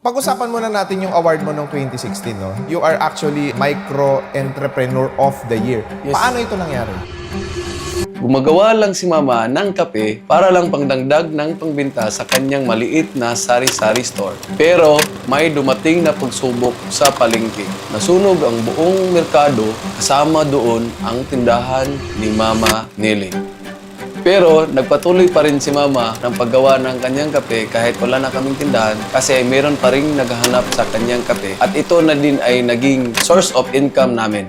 Pag-usapan muna natin yung award mo noong 2016, no? You are actually Micro Entrepreneur of the Year. Yes. Paano ito nangyari? Gumagawa lang si Mama ng kape para lang pangdagdag ng pangbenta sa kanyang maliit na sari-sari store. Pero may dumating na pagsubok sa palengke. Nasunog ang buong merkado, kasama doon ang tindahan ni Mama Nelly. Pero nagpatuloy pa rin si Mama ng paggawa ng kanyang kape kahit wala na kaming tindahan kasi mayroon pa rin naghahanap sa kanyang kape at ito na din ay naging source of income namin.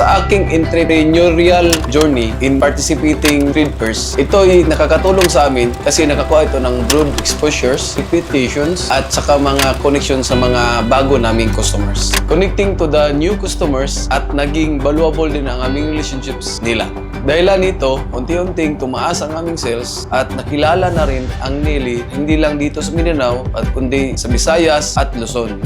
Sa aking entrepreneurial journey in participating trade fairs, ito ay nakakatulong sa amin kasi nakakuha ito ng broad exposures, reputations, at saka mga connection sa mga bago naming customers. Connecting to the new customers at naging valuable din ang aming relationships nila. Dahilan nito, unti-unting tumaas ang aming sales at nakilala na rin ang Nelly hindi lang dito sa Mindanao at kundi sa Visayas at Luzon.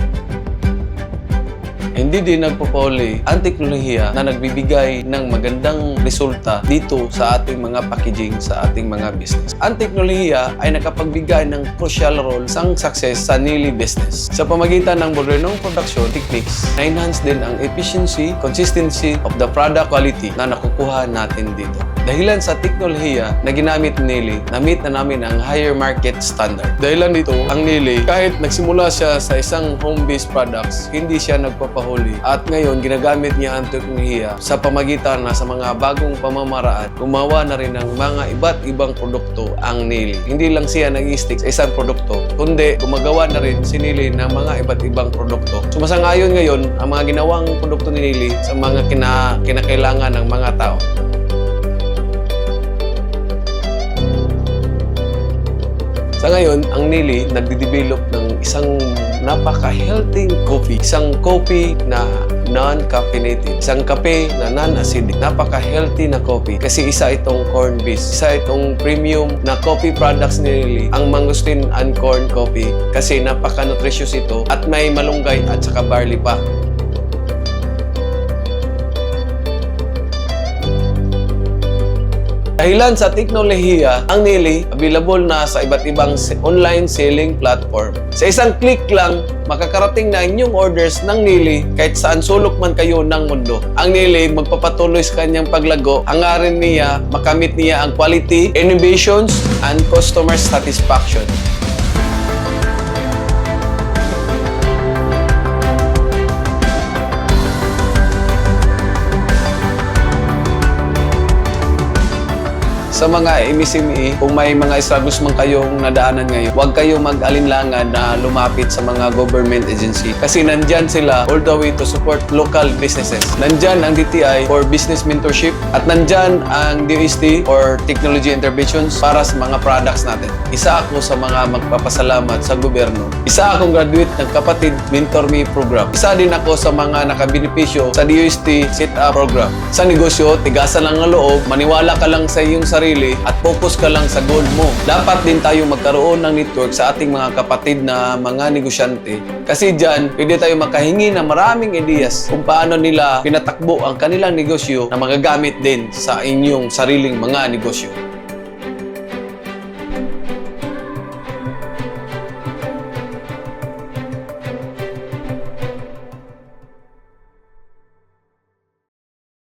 Hindi din nagpapahuli ang teknolohiya na nagbibigay ng magandang resulta dito sa ating mga packaging sa ating mga business. Ang teknolohiya ay nakapagbigay ng crucial role sa success sa Nelly business. Sa pamagitan ng modernong production techniques, na-enhance din ang efficiency, consistency of the product quality na nakukuha natin dito. Dahilan sa teknolohiya na ginamit ni Nelly, na-meet na namin ang higher market standard. Dahilan dito, ang Nelly, kahit nagsimula siya sa isang home-based products, hindi siya nagpapahuli. At ngayon, ginagamit niya ang teknolohiya sa pamagitan na sa mga bagong pamamaraan, gumawa na rin ng mga iba't ibang produkto ang Nelly. Hindi lang siya nag-stick sa isang produkto, kundi gumagawa na rin si Nelly ng mga iba't ibang produkto. Sumasangayon ngayon ang mga ginawang produkto ni Nelly sa mga kinakailangan ng mga tao. Sa ngayon, ang Nelly nagde-develop ng isang napaka-healthy coffee. Isang coffee na non-caffeinated. Isang kape na non-acidic. Napaka-healthy na coffee kasi isa itong corn-based. Isa itong premium na coffee products ni Nelly, ang mangosteen and corn coffee kasi napaka-nutritious ito at may malunggay at saka barley pa. Dahilan sa teknolohiya, ang Nelly available na sa iba't ibang online selling platform. Sa isang click lang, makakarating na inyong orders ng Nelly kahit saan sulok man kayo ng mundo. Ang Nelly magpapatuloy sa kanyang paglago. Hangarin niya, makamit niya ang quality, innovations, and customer satisfaction. Sa mga MSME, kung may mga struggles man kayong nadaanan ngayon, huwag kayong mag-alinlangan na lumapit sa mga government agency kasi nandyan sila all the way to support local businesses. Nandyan ang DTI for business mentorship at nandyan ang DOST or technology interventions para sa mga products natin. Isa ako sa mga magpapasalamat sa gobyerno. Isa akong graduate ng Kapatid Mentor Me program. Isa din ako sa mga nakabenepisyo sa DOST Setup program. Sa negosyo, tigasan lang ang loob, maniwala ka lang sa iyong sarili at focus ka lang sa goal mo. Dapat din tayo magkaroon ng network sa ating mga kapatid na mga negosyante. Kasi dyan, pwede tayo makahingi ng maraming ideas kung paano nila pinatakbo ang kanilang negosyo na magagamit din sa inyong sariling mga negosyo.